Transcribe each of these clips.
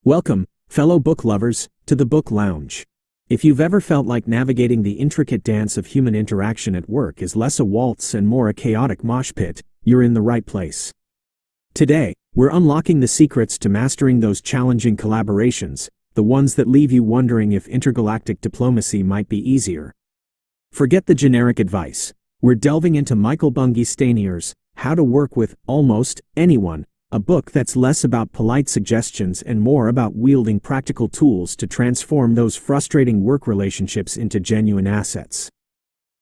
Welcome, fellow book lovers, to the Book Lounge. If you've ever felt like navigating the intricate dance of human interaction at work is less a waltz and more a chaotic mosh pit, you're in the right place. Today, we're unlocking the secrets to mastering those challenging collaborations, the ones that leave you wondering if intergalactic diplomacy might be easier. Forget the generic advice. We're delving into Michael Bungay Stanier's How to Work with Almost Anyone, a book that's less about polite suggestions and more about wielding practical tools to transform those frustrating work relationships into genuine assets.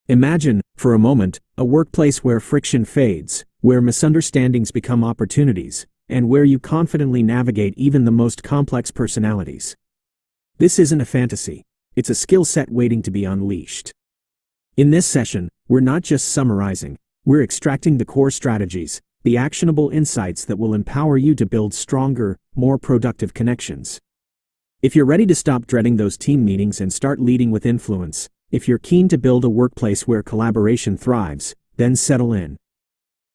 Imagine, for a moment, a workplace where friction fades, where misunderstandings become opportunities, and where you confidently navigate even the most complex personalities. This isn't a fantasy. It's a skill set waiting to be unleashed. In this session, we're not just summarizing, we're extracting the core strategies, the actionable insights that will empower you to build stronger, more productive connections. If you're ready to stop dreading those team meetings and start leading with influence, if you're keen to build a workplace where collaboration thrives, then settle in.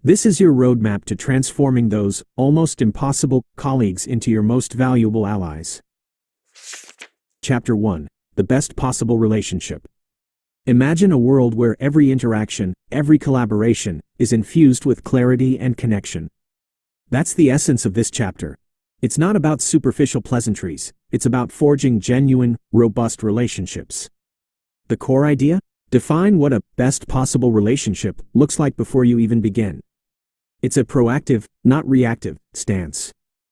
This is your roadmap to transforming those almost impossible colleagues into your most valuable allies. Chapter 1: The Best Possible Relationship. Imagine a world where every interaction, every collaboration, is infused with clarity and connection. That's the essence of this chapter. It's not about superficial pleasantries, it's about forging genuine, robust relationships. The core idea? Define what a best possible relationship looks like before you even begin. It's a proactive, not reactive, stance.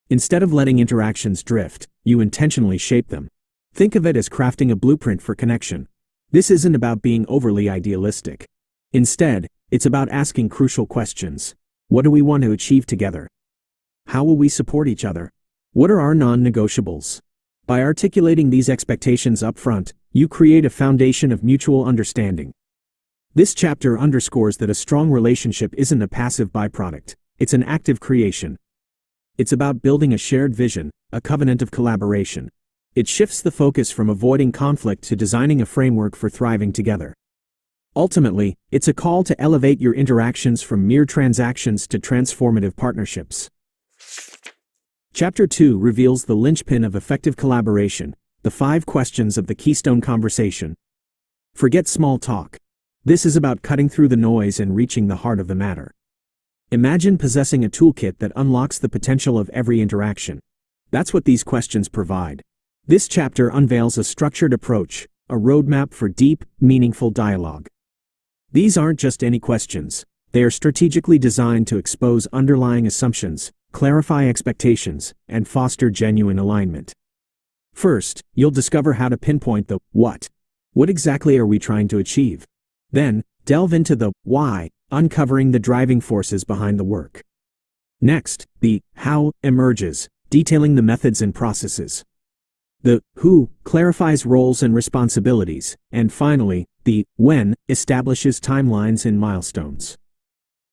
Instead of letting interactions drift, you intentionally shape them. Think of it as crafting a blueprint for connection. This isn't about being overly idealistic. Instead, it's about asking crucial questions. What do we want to achieve together? How will we support each other? What are our non-negotiables? By articulating these expectations up front, you create a foundation of mutual understanding. This chapter underscores that a strong relationship isn't a passive byproduct, it's an active creation. It's about building a shared vision, a covenant of collaboration. It shifts the focus from avoiding conflict to designing a framework for thriving together. Ultimately, it's a call to elevate your interactions from mere transactions to transformative partnerships. Chapter 2 reveals the linchpin of effective collaboration, the 5 questions of the Keystone Conversation. Forget small talk. This is about cutting through the noise and reaching the heart of the matter. Imagine possessing a toolkit that unlocks the potential of every interaction. That's what these questions provide. This chapter unveils a structured approach, a roadmap for deep, meaningful dialogue. These aren't just any questions. They are strategically designed to expose underlying assumptions, clarify expectations, and foster genuine alignment. First, you'll discover how to pinpoint the what. What exactly are we trying to achieve? Then, delve into the why, uncovering the driving forces behind the work. Next, the how emerges, detailing the methods and processes. The who clarifies roles and responsibilities, and finally, the when establishes timelines and milestones.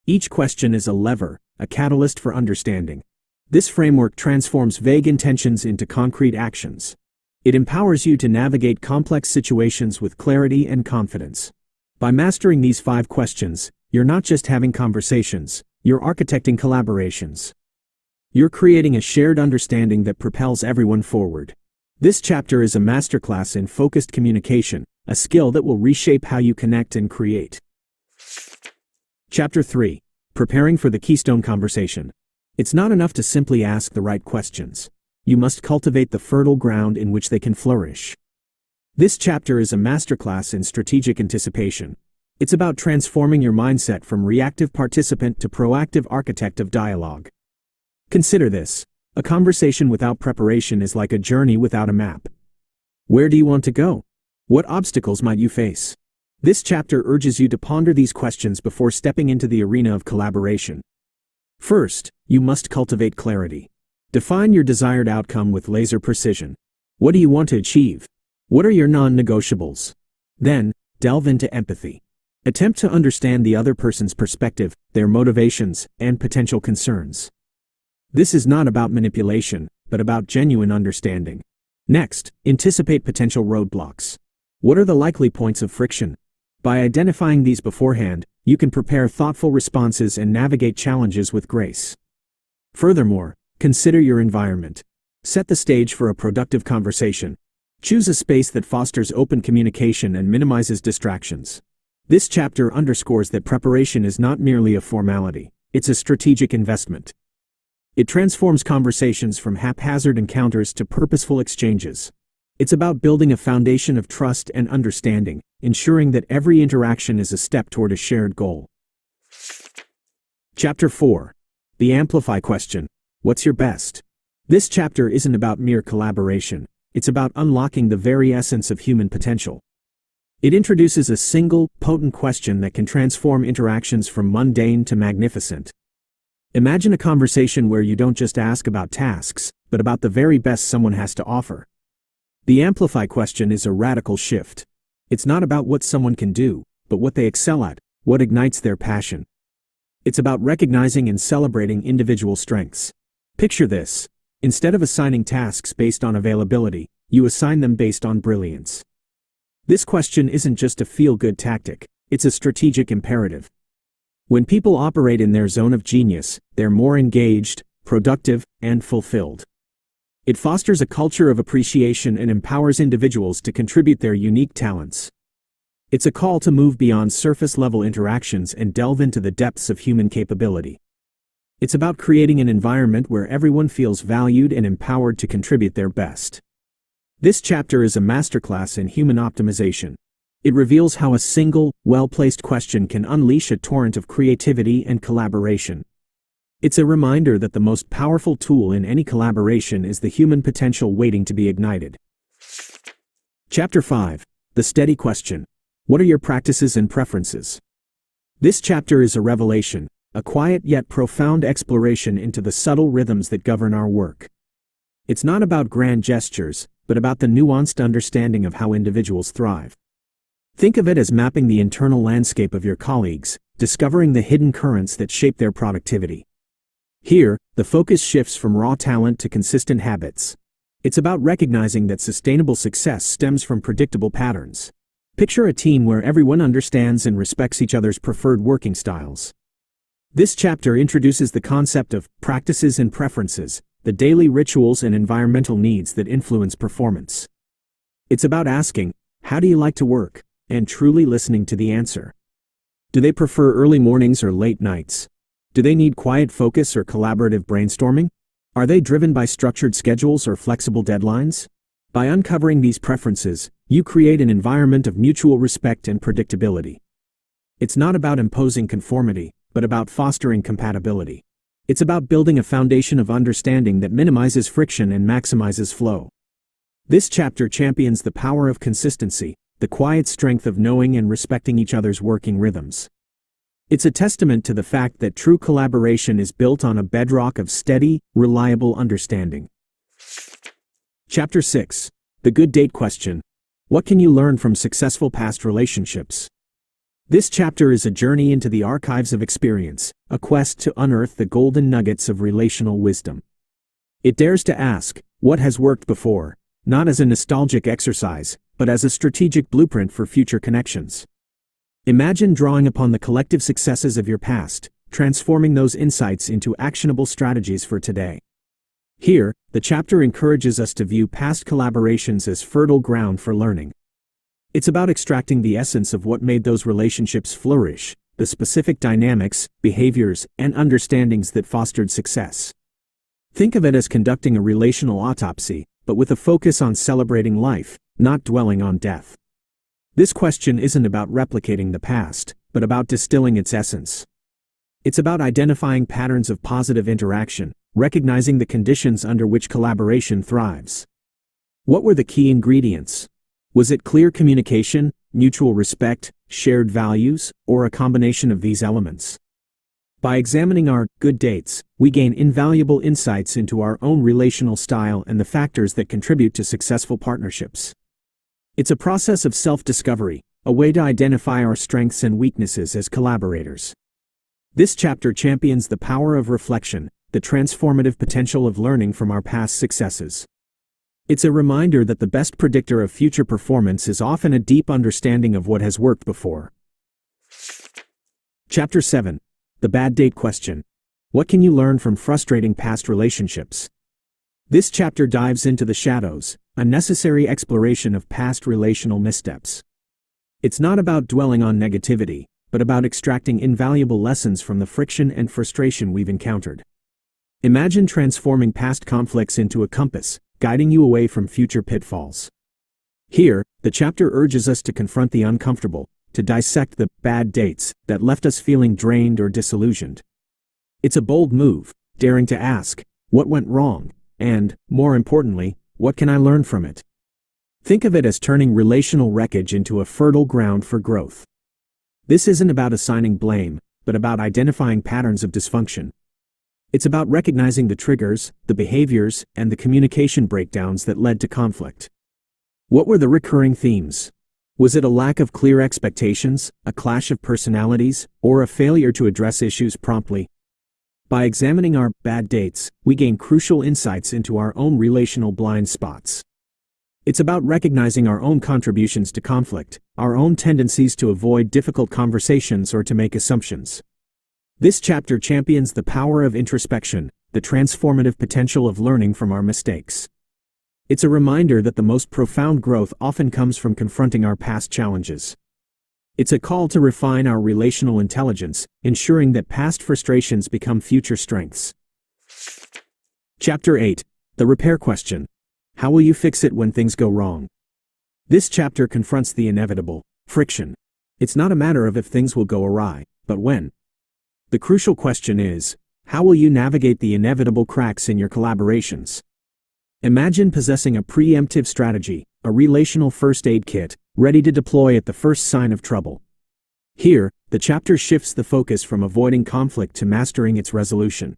Each question is a lever, a catalyst for understanding. This framework transforms vague intentions into concrete actions. It empowers you to navigate complex situations with clarity and confidence. By mastering these 5 questions, you're not just having conversations, you're architecting collaborations. You're creating a shared understanding that propels everyone forward. This chapter is a masterclass in focused communication, a skill that will reshape how you connect and create. Chapter 3: Preparing for the Keystone Conversation. It's not enough to simply ask the right questions. You must cultivate the fertile ground in which they can flourish. This chapter is a masterclass in strategic anticipation. It's about transforming your mindset from reactive participant to proactive architect of dialogue. Consider this. A conversation without preparation is like a journey without a map. Where do you want to go? What obstacles might you face? This chapter urges you to ponder these questions before stepping into the arena of collaboration. First, you must cultivate clarity. Define your desired outcome with laser precision. What do you want to achieve? What are your non-negotiables? Then, delve into empathy. Attempt to understand the other person's perspective, their motivations, and potential concerns. This is not about manipulation, but about genuine understanding. Next, anticipate potential roadblocks. What are the likely points of friction? By identifying these beforehand, you can prepare thoughtful responses and navigate challenges with grace. Furthermore, consider your environment. Set the stage for a productive conversation. Choose a space that fosters open communication and minimizes distractions. This chapter underscores that preparation is not merely a formality, it's a strategic investment. It transforms conversations from haphazard encounters to purposeful exchanges. It's about building a foundation of trust and understanding, ensuring that every interaction is a step toward a shared goal. Chapter 4. The Amplify Question. What's your best? This chapter isn't about mere collaboration, it's about unlocking the very essence of human potential. It introduces a single, potent question that can transform interactions from mundane to magnificent. Imagine a conversation where you don't just ask about tasks, but about the very best someone has to offer. The Amplify question is a radical shift. It's not about what someone can do, but what they excel at, what ignites their passion. It's about recognizing and celebrating individual strengths. Picture this. Instead of assigning tasks based on availability, you assign them based on brilliance. This question isn't just a feel-good tactic, it's a strategic imperative. When people operate in their zone of genius, they're more engaged, productive, and fulfilled. It fosters a culture of appreciation and empowers individuals to contribute their unique talents. It's a call to move beyond surface-level interactions and delve into the depths of human capability. It's about creating an environment where everyone feels valued and empowered to contribute their best. This chapter is a masterclass in human optimization. It reveals how a single, well-placed question can unleash a torrent of creativity and collaboration. It's a reminder that the most powerful tool in any collaboration is the human potential waiting to be ignited. Chapter 5. The Steady Question. What are your practices and preferences? This chapter is a revelation, a quiet yet profound exploration into the subtle rhythms that govern our work. It's not about grand gestures, but about the nuanced understanding of how individuals thrive. Think of it as mapping the internal landscape of your colleagues, discovering the hidden currents that shape their productivity. Here, the focus shifts from raw talent to consistent habits. It's about recognizing that sustainable success stems from predictable patterns. Picture a team where everyone understands and respects each other's preferred working styles. This chapter introduces the concept of practices and preferences, the daily rituals and environmental needs that influence performance. It's about asking, how do you like to work? And truly listening to the answer. Do they prefer early mornings or late nights? Do they need quiet focus or collaborative brainstorming? Are they driven by structured schedules or flexible deadlines? By uncovering these preferences, you create an environment of mutual respect and predictability. It's not about imposing conformity, but about fostering compatibility. It's about building a foundation of understanding that minimizes friction and maximizes flow. This chapter champions the power of consistency, the quiet strength of knowing and respecting each other's working rhythms. It's a testament to the fact that true collaboration is built on a bedrock of steady, reliable understanding. Chapter 6. The Good Date Question. What can you learn from successful past relationships? This chapter is a journey into the archives of experience, a quest to unearth the golden nuggets of relational wisdom. It dares to ask, what has worked before, not as a nostalgic exercise, but as a strategic blueprint for future connections. Imagine drawing upon the collective successes of your past, transforming those insights into actionable strategies for today. Here, the chapter encourages us to view past collaborations as fertile ground for learning. It's about extracting the essence of what made those relationships flourish, the specific dynamics, behaviors, and understandings that fostered success. Think of it as conducting a relational autopsy, but with a focus on celebrating life, not dwelling on death. This question isn't about replicating the past, but about distilling its essence. It's about identifying patterns of positive interaction, recognizing the conditions under which collaboration thrives. What were the key ingredients? Was it clear communication, mutual respect, shared values, or a combination of these elements? By examining our good dates, we gain invaluable insights into our own relational style and the factors that contribute to successful partnerships. It's a process of self-discovery, a way to identify our strengths and weaknesses as collaborators. This chapter champions the power of reflection, the transformative potential of learning from our past successes. It's a reminder that the best predictor of future performance is often a deep understanding of what has worked before. Chapter 7. The Bad Date Question. What can you learn from frustrating past relationships? This chapter dives into the shadows, a necessary exploration of past relational missteps. It's not about dwelling on negativity, but about extracting invaluable lessons from the friction and frustration we've encountered. Imagine transforming past conflicts into a compass, guiding you away from future pitfalls. Here, the chapter urges us to confront the uncomfortable, to dissect the bad dates that left us feeling drained or disillusioned. It's a bold move, daring to ask, what went wrong? And, more importantly, what can I learn from it? Think of it as turning relational wreckage into a fertile ground for growth. This isn't about assigning blame, but about identifying patterns of dysfunction. It's about recognizing the triggers, the behaviors, and the communication breakdowns that led to conflict. What were the recurring themes? Was it a lack of clear expectations, a clash of personalities, or a failure to address issues promptly? By examining our bad dates, we gain crucial insights into our own relational blind spots. It's about recognizing our own contributions to conflict, our own tendencies to avoid difficult conversations or to make assumptions. This chapter champions the power of introspection, the transformative potential of learning from our mistakes. It's a reminder that the most profound growth often comes from confronting our past challenges. It's a call to refine our relational intelligence, ensuring that past frustrations become future strengths. Chapter 8. The Repair Question. How will you fix it when things go wrong? This chapter confronts the inevitable, friction. It's not a matter of if things will go awry, but when. The crucial question is, how will you navigate the inevitable cracks in your collaborations? Imagine possessing a preemptive strategy, a relational first aid kit, ready to deploy at the first sign of trouble. Here, the chapter shifts the focus from avoiding conflict to mastering its resolution.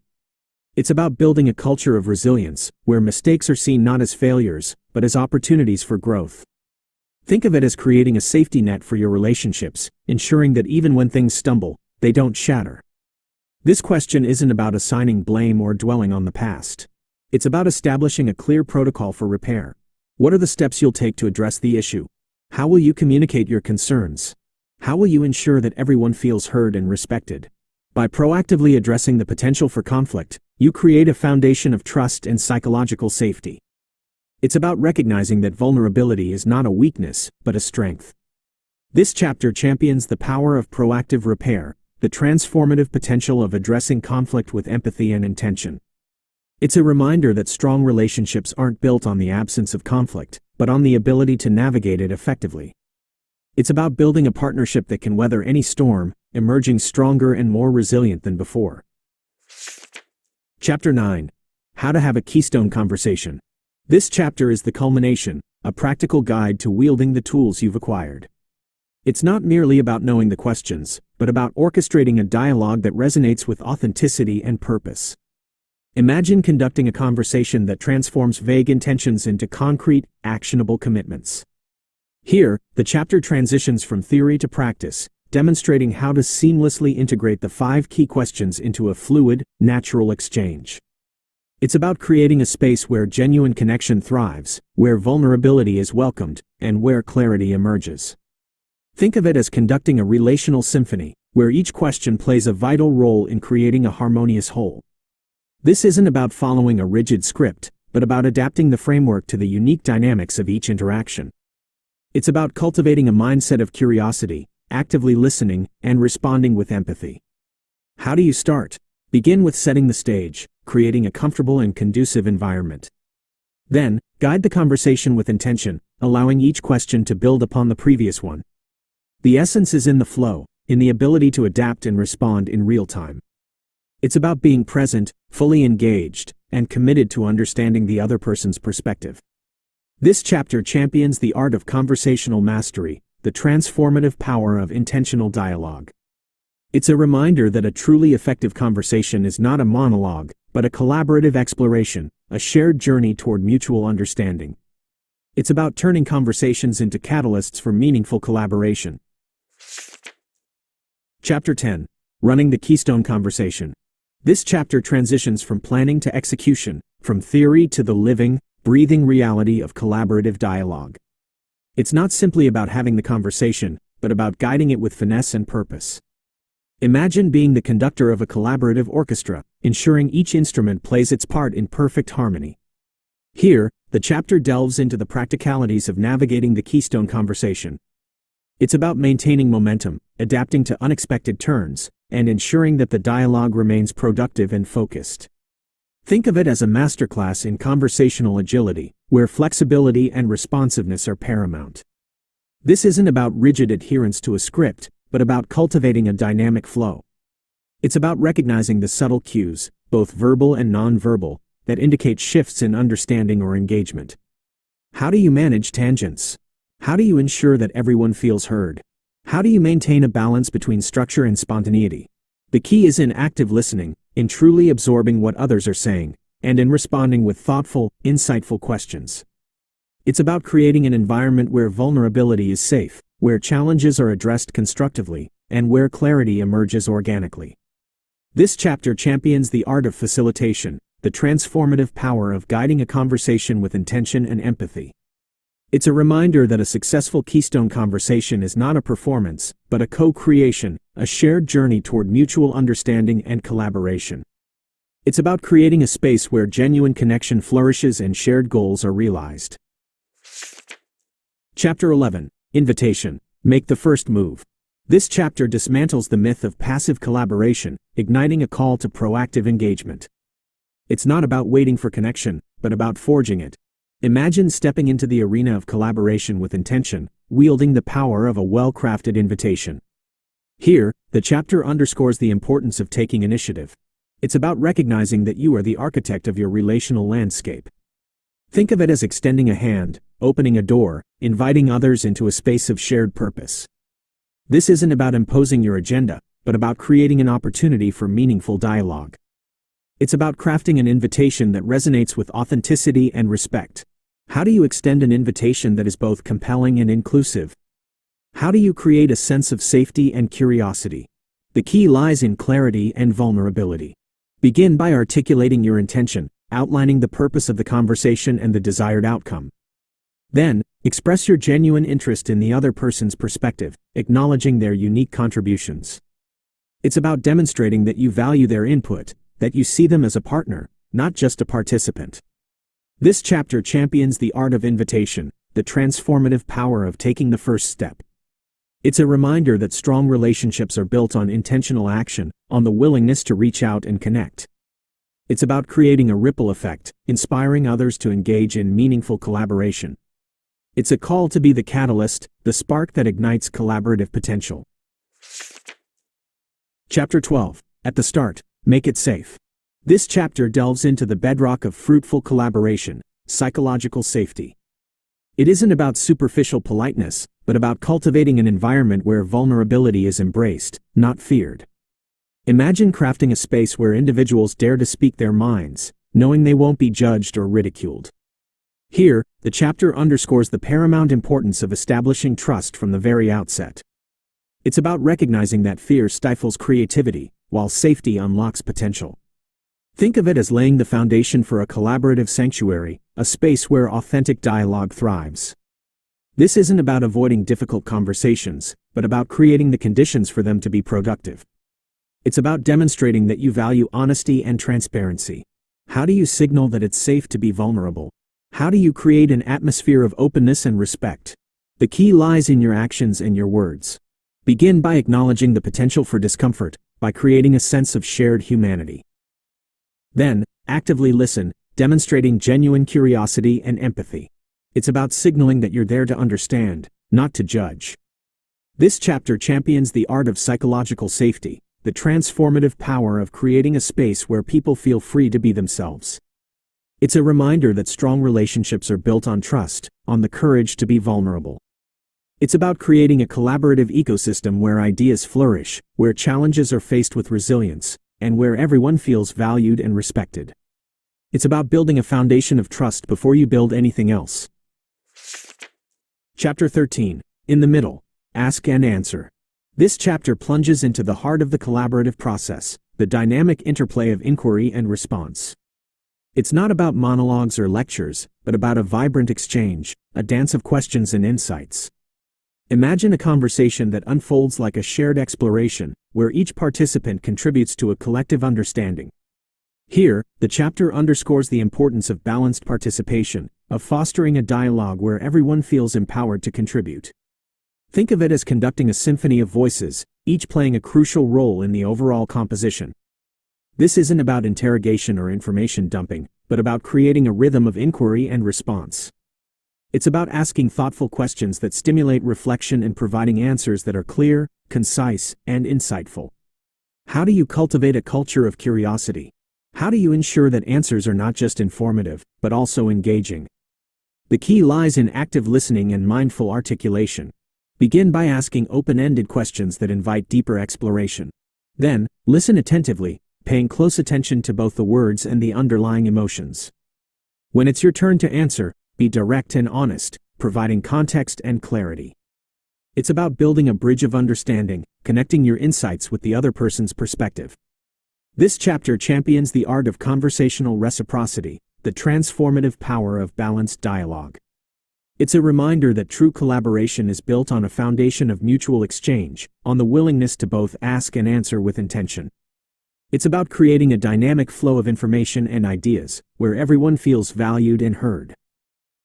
It's about building a culture of resilience, where mistakes are seen not as failures, but as opportunities for growth. Think of it as creating a safety net for your relationships, ensuring that even when things stumble, they don't shatter. This question isn't about assigning blame or dwelling on the past. It's about establishing a clear protocol for repair. What are the steps you'll take to address the issue? How will you communicate your concerns? How will you ensure that everyone feels heard and respected? By proactively addressing the potential for conflict, you create a foundation of trust and psychological safety. It's about recognizing that vulnerability is not a weakness, but a strength. This chapter champions the power of proactive repair, the transformative potential of addressing conflict with empathy and intention. It's a reminder that strong relationships aren't built on the absence of conflict, but on the ability to navigate it effectively. It's about building a partnership that can weather any storm, emerging stronger and more resilient than before. Chapter 9. How to Have a Keystone Conversation. This chapter is the culmination, a practical guide to wielding the tools you've acquired. It's not merely about knowing the questions, but about orchestrating a dialogue that resonates with authenticity and purpose. Imagine conducting a conversation that transforms vague intentions into concrete, actionable commitments. Here, the chapter transitions from theory to practice, demonstrating how to seamlessly integrate the 5 key questions into a fluid, natural exchange. It's about creating a space where genuine connection thrives, where vulnerability is welcomed, and where clarity emerges. Think of it as conducting a relational symphony, where each question plays a vital role in creating a harmonious whole. This isn't about following a rigid script, but about adapting the framework to the unique dynamics of each interaction. It's about cultivating a mindset of curiosity, actively listening, and responding with empathy. How do you start? Begin with setting the stage, creating a comfortable and conducive environment. Then, guide the conversation with intention, allowing each question to build upon the previous one. The essence is in the flow, in the ability to adapt and respond in real time. It's about being present, fully engaged, and committed to understanding the other person's perspective. This chapter champions the art of conversational mastery, the transformative power of intentional dialogue. It's a reminder that a truly effective conversation is not a monologue, but a collaborative exploration, a shared journey toward mutual understanding. It's about turning conversations into catalysts for meaningful collaboration. Chapter 10. Running the Keystone Conversation. This chapter transitions from planning to execution, from theory to the living, breathing reality of collaborative dialogue. It's not simply about having the conversation, but about guiding it with finesse and purpose. Imagine being the conductor of a collaborative orchestra, ensuring each instrument plays its part in perfect harmony. Here, the chapter delves into the practicalities of navigating the Keystone Conversation. It's about maintaining momentum, adapting to unexpected turns, and ensuring that the dialogue remains productive and focused. Think of it as a masterclass in conversational agility, where flexibility and responsiveness are paramount. This isn't about rigid adherence to a script, but about cultivating a dynamic flow. It's about recognizing the subtle cues, both verbal and nonverbal, that indicate shifts in understanding or engagement. How do you manage tangents? How do you ensure that everyone feels heard? How do you maintain a balance between structure and spontaneity? The key is in active listening, in truly absorbing what others are saying, and in responding with thoughtful, insightful questions. It's about creating an environment where vulnerability is safe, where challenges are addressed constructively, and where clarity emerges organically. This chapter champions the art of facilitation, the transformative power of guiding a conversation with intention and empathy. It's a reminder that a successful Keystone Conversation is not a performance, but a co-creation, a shared journey toward mutual understanding and collaboration. It's about creating a space where genuine connection flourishes and shared goals are realized. Chapter 11, Invitation. Make the first move. This chapter dismantles the myth of passive collaboration, igniting a call to proactive engagement. It's not about waiting for connection, but about forging it. Imagine stepping into the arena of collaboration with intention, wielding the power of a well-crafted invitation. Here, the chapter underscores the importance of taking initiative. It's about recognizing that you are the architect of your relational landscape. Think of it as extending a hand, opening a door, inviting others into a space of shared purpose. This isn't about imposing your agenda, but about creating an opportunity for meaningful dialogue. It's about crafting an invitation that resonates with authenticity and respect. How do you extend an invitation that is both compelling and inclusive? How do you create a sense of safety and curiosity? The key lies in clarity and vulnerability. Begin by articulating your intention, outlining the purpose of the conversation and the desired outcome. Then, express your genuine interest in the other person's perspective, acknowledging their unique contributions. It's about demonstrating that you value their input, that you see them as a partner, not just a participant. This chapter champions the art of invitation, the transformative power of taking the first step. It's a reminder that strong relationships are built on intentional action, on the willingness to reach out and connect. It's about creating a ripple effect, inspiring others to engage in meaningful collaboration. It's a call to be the catalyst, the spark that ignites collaborative potential. Chapter 12. At the start, make it safe. This chapter delves into the bedrock of fruitful collaboration, psychological safety. It isn't about superficial politeness, but about cultivating an environment where vulnerability is embraced, not feared. Imagine crafting a space where individuals dare to speak their minds, knowing they won't be judged or ridiculed. Here, the chapter underscores the paramount importance of establishing trust from the very outset. It's about recognizing that fear stifles creativity, while safety unlocks potential. Think of it as laying the foundation for a collaborative sanctuary, a space where authentic dialogue thrives. This isn't about avoiding difficult conversations, but about creating the conditions for them to be productive. It's about demonstrating that you value honesty and transparency. How do you signal that it's safe to be vulnerable? How do you create an atmosphere of openness and respect? The key lies in your actions and your words. Begin by acknowledging the potential for discomfort, by creating a sense of shared humanity. Then, actively listen, demonstrating genuine curiosity and empathy. It's about signaling that you're there to understand, not to judge. This chapter champions the art of psychological safety, the transformative power of creating a space where people feel free to be themselves. It's a reminder that strong relationships are built on trust, on the courage to be vulnerable. It's about creating a collaborative ecosystem where ideas flourish, where challenges are faced with resilience, and where everyone feels valued and respected. It's about building a foundation of trust before you build anything else. Chapter 13. In the Middle. Ask and Answer. This chapter plunges into the heart of the collaborative process, the dynamic interplay of inquiry and response. It's not about monologues or lectures, but about a vibrant exchange, a dance of questions and insights. Imagine a conversation that unfolds like a shared exploration, where each participant contributes to a collective understanding. Here, the chapter underscores the importance of balanced participation, of fostering a dialogue where everyone feels empowered to contribute. Think of it as conducting a symphony of voices, each playing a crucial role in the overall composition. This isn't about interrogation or information dumping, but about creating a rhythm of inquiry and response. It's about asking thoughtful questions that stimulate reflection and providing answers that are clear, concise, and insightful. How do you cultivate a culture of curiosity? How do you ensure that answers are not just informative, but also engaging? The key lies in active listening and mindful articulation. Begin by asking open-ended questions that invite deeper exploration. Then, listen attentively, paying close attention to both the words and the underlying emotions. When it's your turn to answer, be direct and honest, providing context and clarity. It's about building a bridge of understanding, connecting your insights with the other person's perspective. This chapter champions the art of conversational reciprocity, the transformative power of balanced dialogue. It's a reminder that true collaboration is built on a foundation of mutual exchange, on the willingness to both ask and answer with intention. It's about creating a dynamic flow of information and ideas, where everyone feels valued and heard.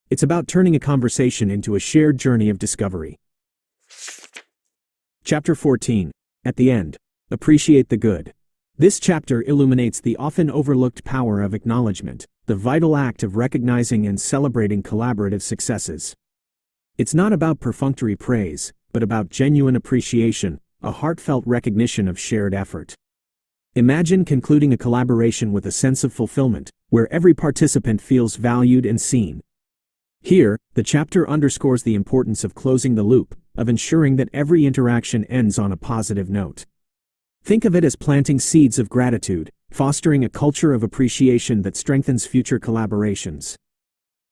It's about turning a conversation into a shared journey of discovery. Chapter 14. At the end, appreciate the good. This chapter illuminates the often overlooked power of acknowledgement, the vital act of recognizing and celebrating collaborative successes. It's not about perfunctory praise, but about genuine appreciation, a heartfelt recognition of shared effort. Imagine concluding a collaboration with a sense of fulfillment, where every participant feels valued and seen. Here, the chapter underscores the importance of closing the loop, of ensuring that every interaction ends on a positive note. Think of it as planting seeds of gratitude, fostering a culture of appreciation that strengthens future collaborations.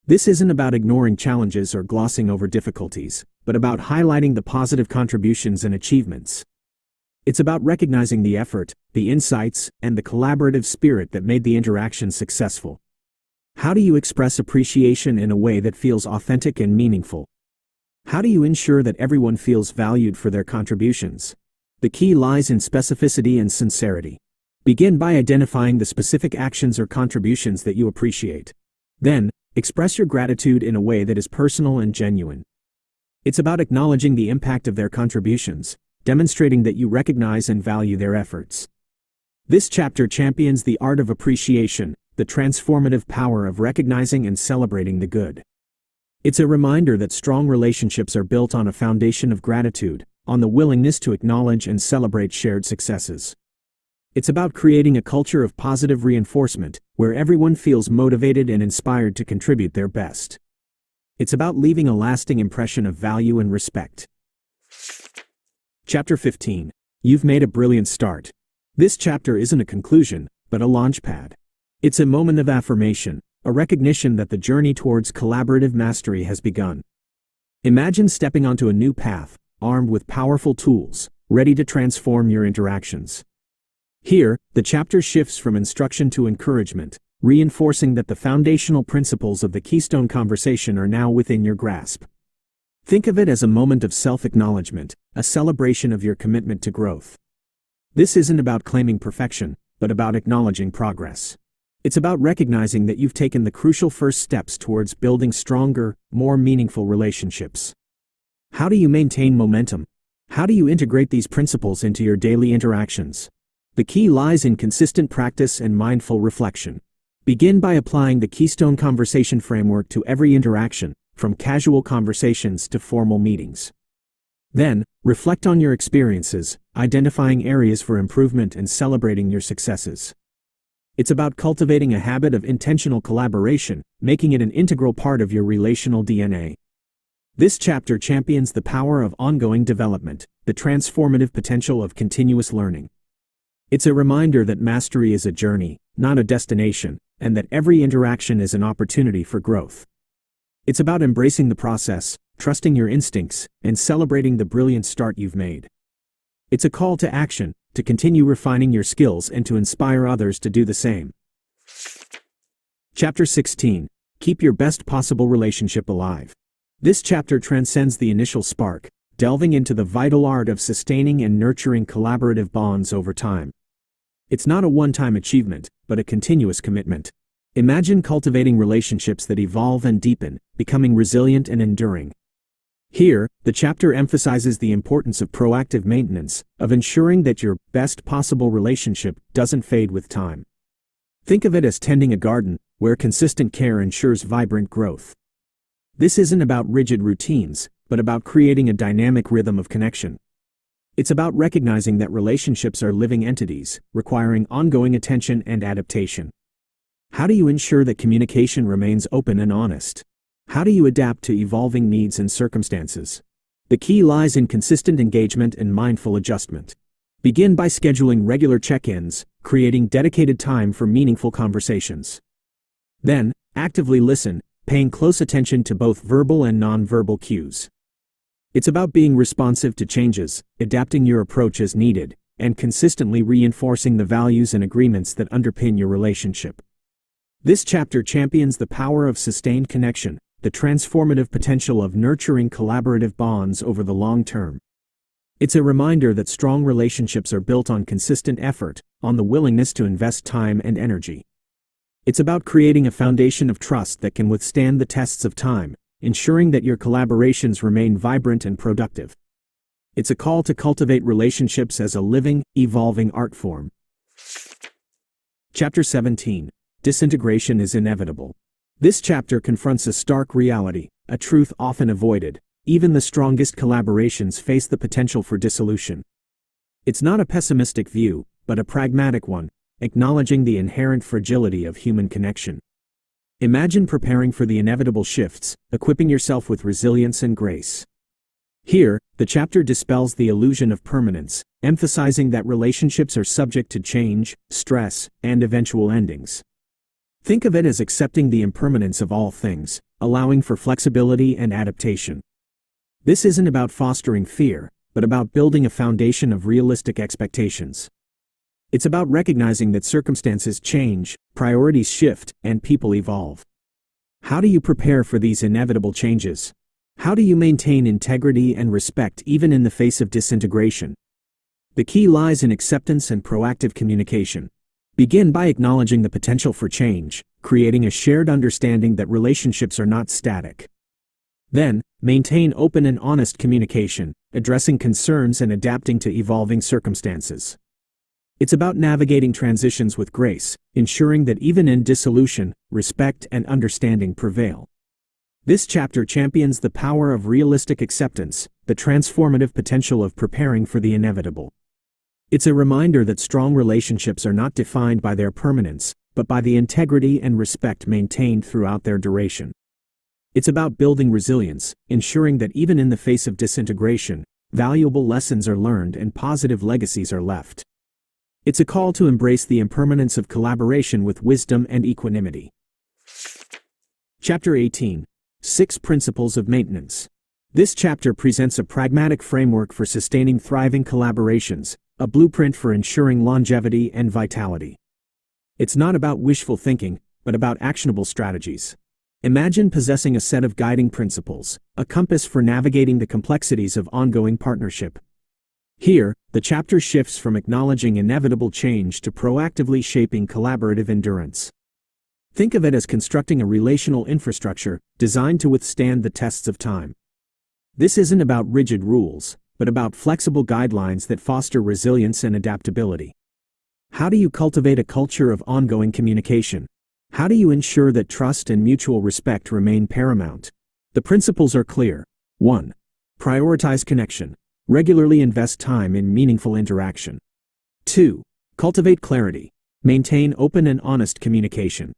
This isn't about ignoring challenges or glossing over difficulties, but about highlighting the positive contributions and achievements. It's about recognizing the effort, the insights, and the collaborative spirit that made the interaction successful. How do you express appreciation in a way that feels authentic and meaningful? How do you ensure that everyone feels valued for their contributions? The key lies in specificity and sincerity. Begin by identifying the specific actions or contributions that you appreciate. Then, express your gratitude in a way that is personal and genuine. It's about acknowledging the impact of their contributions, demonstrating that you recognize and value their efforts. This chapter champions the art of appreciation, the transformative power of recognizing and celebrating the good. It's a reminder that strong relationships are built on a foundation of gratitude, on the willingness to acknowledge and celebrate shared successes. It's about creating a culture of positive reinforcement, where everyone feels motivated and inspired to contribute their best. It's about leaving a lasting impression of value and respect. Chapter 15. You've made a brilliant start. This chapter isn't a conclusion, but a launchpad. It's a moment of affirmation, a recognition that the journey towards collaborative mastery has begun. Imagine stepping onto a new path, armed with powerful tools, ready to transform your interactions. Here, the chapter shifts from instruction to encouragement, reinforcing that the foundational principles of the Keystone Conversation are now within your grasp. Think of it as a moment of self-acknowledgement, a celebration of your commitment to growth. This isn't about claiming perfection, but about acknowledging progress. It's about recognizing that you've taken the crucial first steps towards building stronger, more meaningful relationships. How do you maintain momentum? How do you integrate these principles into your daily interactions? The key lies in consistent practice and mindful reflection. Begin by applying the Keystone Conversation framework to every interaction, from casual conversations to formal meetings. Then, reflect on your experiences, identifying areas for improvement and celebrating your successes. It's about cultivating a habit of intentional collaboration, making it an integral part of your relational DNA. This chapter champions the power of ongoing development, the transformative potential of continuous learning. It's a reminder that mastery is a journey, not a destination, and that every interaction is an opportunity for growth. It's about embracing the process, trusting your instincts, and celebrating the brilliant start you've made. It's a call to action, to continue refining your skills and to inspire others to do the same. Chapter 16. Keep your best possible relationship alive. This chapter transcends the initial spark, delving into the vital art of sustaining and nurturing collaborative bonds over time. It's not a one-time achievement, but a continuous commitment. Imagine cultivating relationships that evolve and deepen, becoming resilient and enduring. Here, the chapter emphasizes the importance of proactive maintenance, of ensuring that your best possible relationship doesn't fade with time. Think of it as tending a garden, where consistent care ensures vibrant growth. This isn't about rigid routines, but about creating a dynamic rhythm of connection. It's about recognizing that relationships are living entities, requiring ongoing attention and adaptation. How do you ensure that communication remains open and honest? How do you adapt to evolving needs and circumstances? The key lies in consistent engagement and mindful adjustment. Begin by scheduling regular check-ins, creating dedicated time for meaningful conversations. Then, actively listen, paying close attention to both verbal and nonverbal cues. It's about being responsive to changes, adapting your approach as needed, and consistently reinforcing the values and agreements that underpin your relationship. This chapter champions the power of sustained connection, the transformative potential of nurturing collaborative bonds over the long term. It's a reminder that strong relationships are built on consistent effort, on the willingness to invest time and energy. It's about creating a foundation of trust that can withstand the tests of time, ensuring that your collaborations remain vibrant and productive. It's a call to cultivate relationships as a living, evolving art form. Chapter 17. Disintegration is inevitable. This chapter confronts a stark reality, a truth often avoided. Even the strongest collaborations face the potential for dissolution. It's not a pessimistic view, but a pragmatic one, acknowledging the inherent fragility of human connection. Imagine preparing for the inevitable shifts, equipping yourself with resilience and grace. Here, the chapter dispels the illusion of permanence, emphasizing that relationships are subject to change, stress, and eventual endings. Think of it as accepting the impermanence of all things, allowing for flexibility and adaptation. This isn't about fostering fear, but about building a foundation of realistic expectations. It's about recognizing that circumstances change, priorities shift, and people evolve. How do you prepare for these inevitable changes? How do you maintain integrity and respect even in the face of disintegration? The key lies in acceptance and proactive communication. Begin by acknowledging the potential for change, creating a shared understanding that relationships are not static. Then, maintain open and honest communication, addressing concerns and adapting to evolving circumstances. It's about navigating transitions with grace, ensuring that even in dissolution, respect and understanding prevail. This chapter champions the power of realistic acceptance, the transformative potential of preparing for the inevitable. It's a reminder that strong relationships are not defined by their permanence, but by the integrity and respect maintained throughout their duration. It's about building resilience, ensuring that even in the face of disintegration, valuable lessons are learned and positive legacies are left. It's a call to embrace the impermanence of collaboration with wisdom and equanimity. Chapter 18. 6 Principles of Maintenance. This chapter presents a pragmatic framework for sustaining thriving collaborations, a blueprint for ensuring longevity and vitality. It's not about wishful thinking, but about actionable strategies. Imagine possessing a set of guiding principles, a compass for navigating the complexities of ongoing partnership. Here, the chapter shifts from acknowledging inevitable change to proactively shaping collaborative endurance. Think of it as constructing a relational infrastructure designed to withstand the tests of time. This isn't about rigid rules, but about flexible guidelines that foster resilience and adaptability. How do you cultivate a culture of ongoing communication? How do you ensure that trust and mutual respect remain paramount? The principles are clear. 1. Prioritize connection. Regularly invest time in meaningful interaction. 2. Cultivate clarity. Maintain open and honest communication.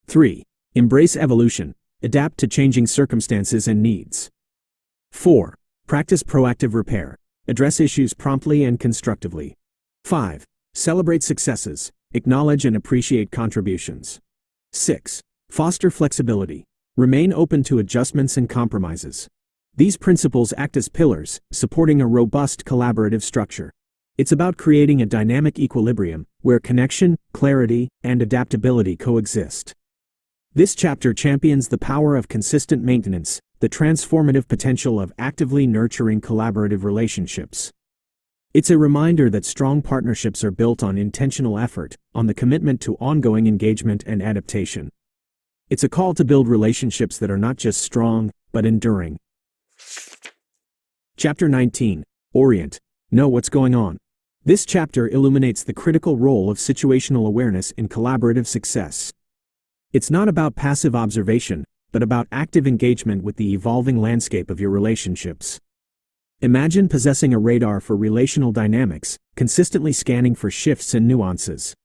3. Embrace evolution. Adapt to changing circumstances and needs. 4. Practice proactive repair. Address issues promptly and constructively. 5. Celebrate successes. Acknowledge and appreciate contributions. 6. Foster flexibility. Remain open to adjustments and compromises. These principles act as pillars, supporting a robust collaborative structure. It's about creating a dynamic equilibrium, where connection, clarity, and adaptability coexist. This chapter champions the power of consistent maintenance, the transformative potential of actively nurturing collaborative relationships. It's a reminder that strong partnerships are built on intentional effort, on the commitment to ongoing engagement and adaptation. It's a call to build relationships that are not just strong, but enduring. Chapter 19. Orient. Know what's going on. This chapter illuminates the critical role of situational awareness in collaborative success. It's not about passive observation, but about active engagement with the evolving landscape of your relationships. Imagine possessing a radar for relational dynamics, consistently scanning for shifts and nuances.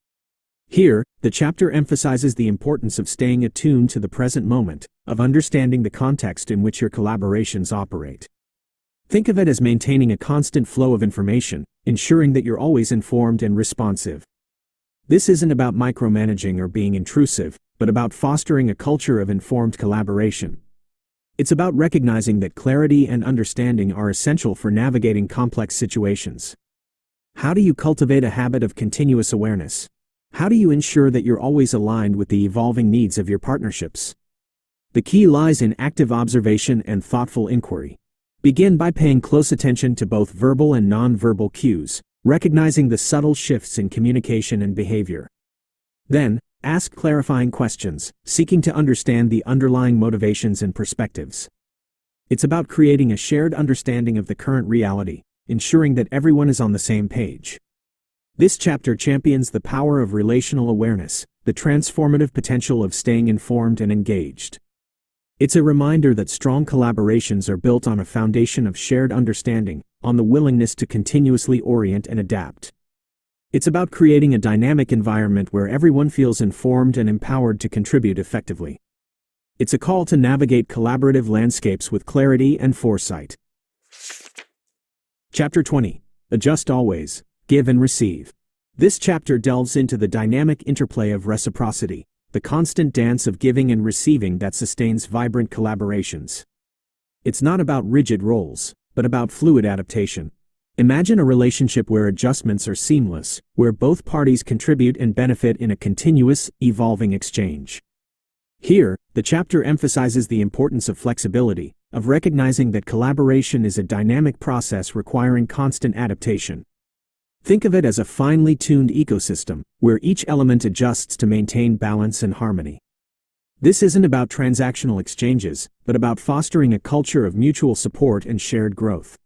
Here, the chapter emphasizes the importance of staying attuned to the present moment, of understanding the context in which your collaborations operate. Think of it as maintaining a constant flow of information, ensuring that you're always informed and responsive. This isn't about micromanaging or being intrusive, but about fostering a culture of informed collaboration. It's about recognizing that clarity and understanding are essential for navigating complex situations. How do you cultivate a habit of continuous awareness? How do you ensure that you're always aligned with the evolving needs of your partnerships? The key lies in active observation and thoughtful inquiry. Begin by paying close attention to both verbal and non-verbal cues, recognizing the subtle shifts in communication and behavior. Then, ask clarifying questions, seeking to understand the underlying motivations and perspectives. It's about creating a shared understanding of the current reality, ensuring that everyone is on the same page. This chapter champions the power of relational awareness, the transformative potential of staying informed and engaged. It's a reminder that strong collaborations are built on a foundation of shared understanding, on the willingness to continuously orient and adapt. It's about creating a dynamic environment where everyone feels informed and empowered to contribute effectively. It's a call to navigate collaborative landscapes with clarity and foresight. Chapter 20. Adjust always, give and receive. This chapter delves into the dynamic interplay of reciprocity, the constant dance of giving and receiving that sustains vibrant collaborations. It's not about rigid roles, but about fluid adaptation. Imagine a relationship where adjustments are seamless, where both parties contribute and benefit in a continuous, evolving exchange. Here, the chapter emphasizes the importance of flexibility, of recognizing that collaboration is a dynamic process requiring constant adaptation. Think of it as a finely tuned ecosystem, where each element adjusts to maintain balance and harmony. This isn't about transactional exchanges, but about fostering a culture of mutual support and shared growth.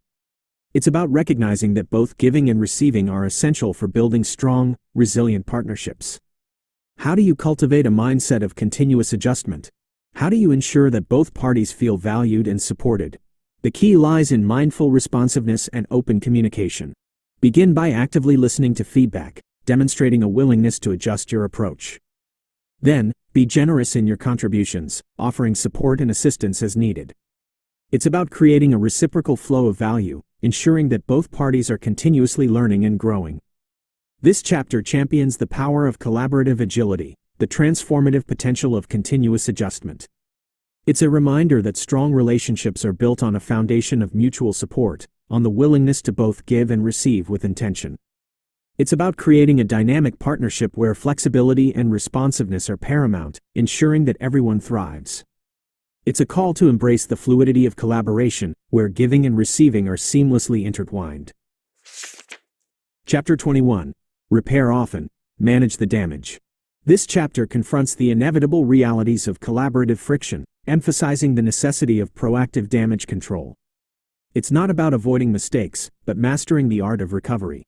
It's about recognizing that both giving and receiving are essential for building strong, resilient partnerships. How do you cultivate a mindset of continuous adjustment? How do you ensure that both parties feel valued and supported? The key lies in mindful responsiveness and open communication. Begin by actively listening to feedback, demonstrating a willingness to adjust your approach. Then, be generous in your contributions, offering support and assistance as needed. It's about creating a reciprocal flow of value, ensuring that both parties are continuously learning and growing. This chapter champions the power of collaborative agility, the transformative potential of continuous adjustment. It's a reminder that strong relationships are built on a foundation of mutual support, on the willingness to both give and receive with intention. It's about creating a dynamic partnership where flexibility and responsiveness are paramount, ensuring that everyone thrives. It's a call to embrace the fluidity of collaboration, where giving and receiving are seamlessly intertwined. Chapter 21. Repair often, manage the damage. This chapter confronts the inevitable realities of collaborative friction, emphasizing the necessity of proactive damage control. It's not about avoiding mistakes, but mastering the art of recovery.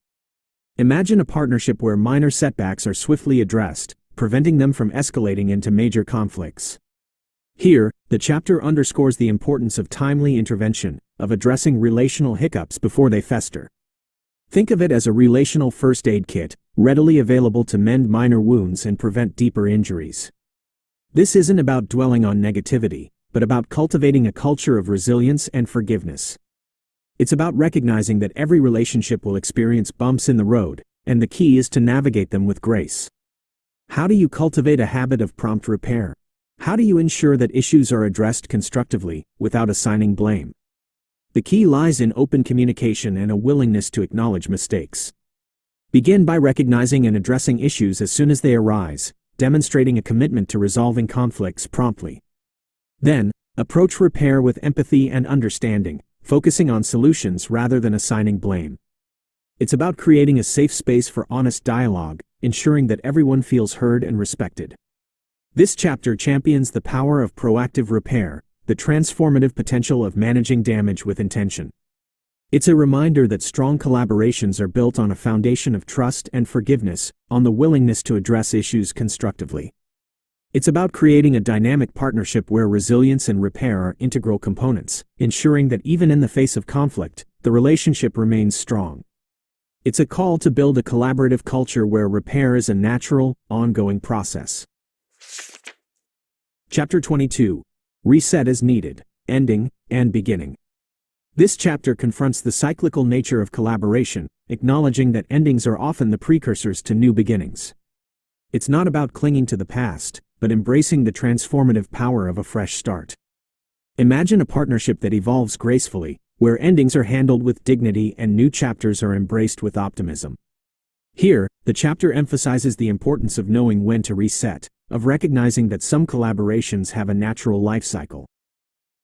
Imagine a partnership where minor setbacks are swiftly addressed, preventing them from escalating into major conflicts. Here, the chapter underscores the importance of timely intervention, of addressing relational hiccups before they fester. Think of it as a relational first aid kit, readily available to mend minor wounds and prevent deeper injuries. This isn't about dwelling on negativity, but about cultivating a culture of resilience and forgiveness. It's about recognizing that every relationship will experience bumps in the road, and the key is to navigate them with grace. How do you cultivate a habit of prompt repair? How do you ensure that issues are addressed constructively, without assigning blame? The key lies in open communication and a willingness to acknowledge mistakes. Begin by recognizing and addressing issues as soon as they arise, demonstrating a commitment to resolving conflicts promptly. Then, approach repair with empathy and understanding, focusing on solutions rather than assigning blame. It's about creating a safe space for honest dialogue, ensuring that everyone feels heard and respected. This chapter champions the power of proactive repair, the transformative potential of managing damage with intention. It's a reminder that strong collaborations are built on a foundation of trust and forgiveness, on the willingness to address issues constructively. It's about creating a dynamic partnership where resilience and repair are integral components, ensuring that even in the face of conflict, the relationship remains strong. It's a call to build a collaborative culture where repair is a natural, ongoing process. Chapter 22. Reset as needed, ending, and beginning. This chapter confronts the cyclical nature of collaboration, acknowledging that endings are often the precursors to new beginnings. It's not about clinging to the past, but embracing the transformative power of a fresh start. Imagine a partnership that evolves gracefully, where endings are handled with dignity and new chapters are embraced with optimism. Here, the chapter emphasizes the importance of knowing when to reset, of recognizing that some collaborations have a natural life cycle.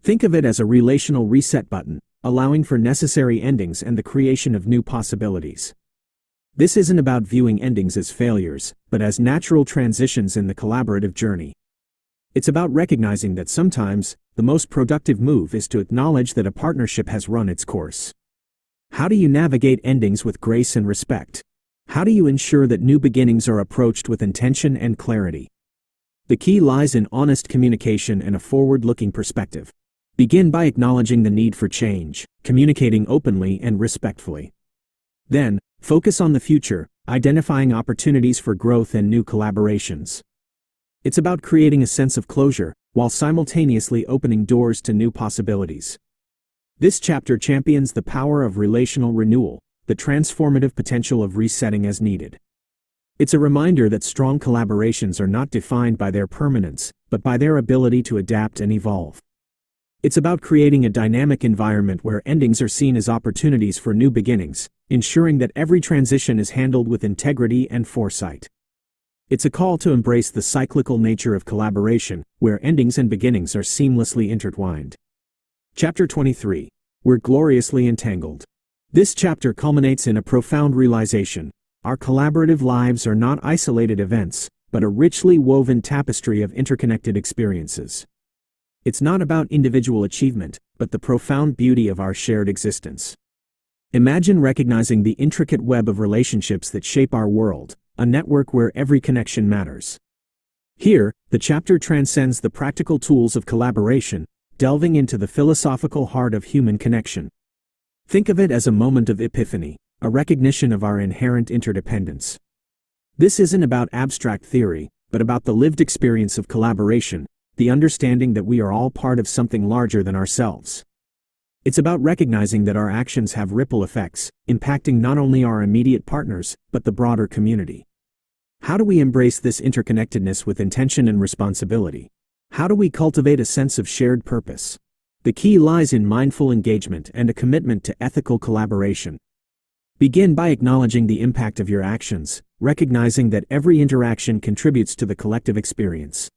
Think of it as a relational reset button, allowing for necessary endings and the creation of new possibilities. This isn't about viewing endings as failures, but as natural transitions in the collaborative journey. It's about recognizing that sometimes, the most productive move is to acknowledge that a partnership has run its course. How do you navigate endings with grace and respect? How do you ensure that new beginnings are approached with intention and clarity? The key lies in honest communication and a forward-looking perspective. Begin by acknowledging the need for change, communicating openly and respectfully. Then, focus on the future, identifying opportunities for growth and new collaborations. It's about creating a sense of closure, while simultaneously opening doors to new possibilities. This chapter champions the power of relational renewal, the transformative potential of resetting as needed. It's a reminder that strong collaborations are not defined by their permanence, but by their ability to adapt and evolve. It's about creating a dynamic environment where endings are seen as opportunities for new beginnings, ensuring that every transition is handled with integrity and foresight. It's a call to embrace the cyclical nature of collaboration, where endings and beginnings are seamlessly intertwined. Chapter 23. We're gloriously entangled. This chapter culminates in a profound realization. Our collaborative lives are not isolated events, but a richly woven tapestry of interconnected experiences. It's not about individual achievement, but the profound beauty of our shared existence. Imagine recognizing the intricate web of relationships that shape our world, a network where every connection matters. Here, the chapter transcends the practical tools of collaboration, delving into the philosophical heart of human connection. Think of it as a moment of epiphany, a recognition of our inherent interdependence. This isn't about abstract theory, but about the lived experience of collaboration, the understanding that we are all part of something larger than ourselves. It's about recognizing that our actions have ripple effects, impacting not only our immediate partners, but the broader community. How do we embrace this interconnectedness with intention and responsibility? How do we cultivate a sense of shared purpose? The key lies in mindful engagement and a commitment to ethical collaboration. Begin by acknowledging the impact of your actions, recognizing that every interaction contributes to the collective experience.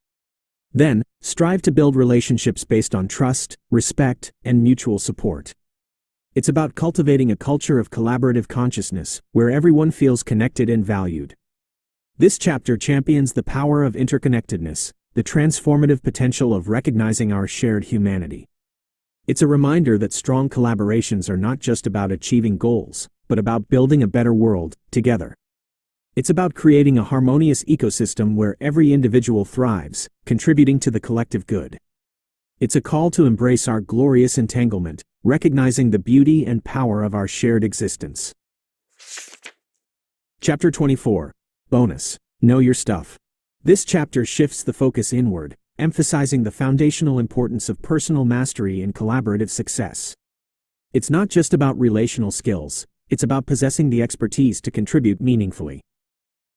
Then, strive to build relationships based on trust, respect, and mutual support. It's about cultivating a culture of collaborative consciousness, where everyone feels connected and valued. This chapter champions the power of interconnectedness, the transformative potential of recognizing our shared humanity. It's a reminder that strong collaborations are not just about achieving goals, but about building a better world, together. It's about creating a harmonious ecosystem where every individual thrives, contributing to the collective good. It's a call to embrace our glorious entanglement, recognizing the beauty and power of our shared existence. Chapter 24. Bonus. Know your stuff. This chapter shifts the focus inward, emphasizing the foundational importance of personal mastery in collaborative success. It's not just about relational skills, it's about possessing the expertise to contribute meaningfully.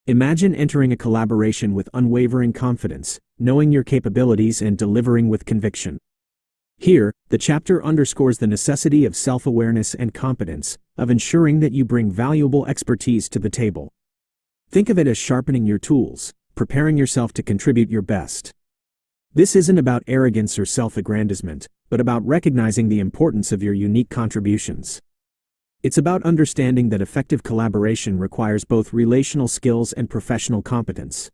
Imagine entering a collaboration with unwavering confidence, knowing your capabilities and delivering with conviction. Here, the chapter underscores the necessity of self-awareness and competence, of ensuring that you bring valuable expertise to the table. Think of it as sharpening your tools, preparing yourself to contribute your best. This isn't about arrogance or self-aggrandizement, but about recognizing the importance of your unique contributions. It's about understanding that effective collaboration requires both relational skills and professional competence.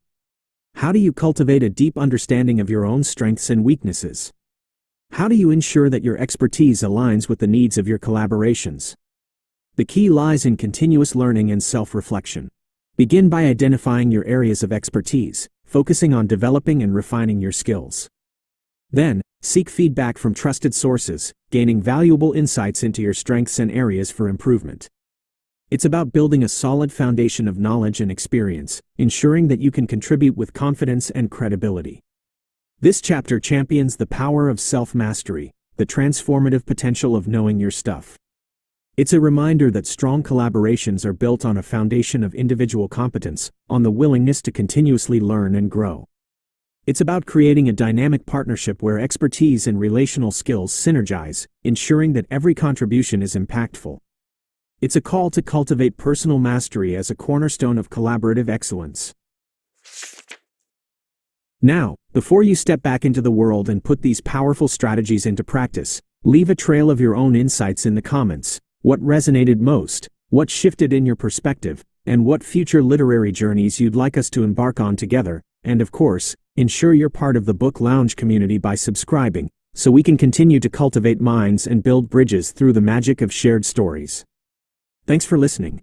How do you cultivate a deep understanding of your own strengths and weaknesses? How do you ensure that your expertise aligns with the needs of your collaborations? The key lies in continuous learning and self-reflection. Begin by identifying your areas of expertise, focusing on developing and refining your skills. Then, seek feedback from trusted sources, gaining valuable insights into your strengths and areas for improvement. It's about building a solid foundation of knowledge and experience, ensuring that you can contribute with confidence and credibility. This chapter champions the power of self-mastery, the transformative potential of knowing your stuff. It's a reminder that strong collaborations are built on a foundation of individual competence, on the willingness to continuously learn and grow. It's about creating a dynamic partnership where expertise and relational skills synergize, ensuring that every contribution is impactful. It's a call to cultivate personal mastery as a cornerstone of collaborative excellence. Now, before you step back into the world and put these powerful strategies into practice, leave a trail of your own insights in the comments. What resonated most, what shifted in your perspective, and what future literary journeys you'd like us to embark on together, and of course, ensure you're part of the Book Lounge community by subscribing, so we can continue to cultivate minds and build bridges through the magic of shared stories. Thanks for listening.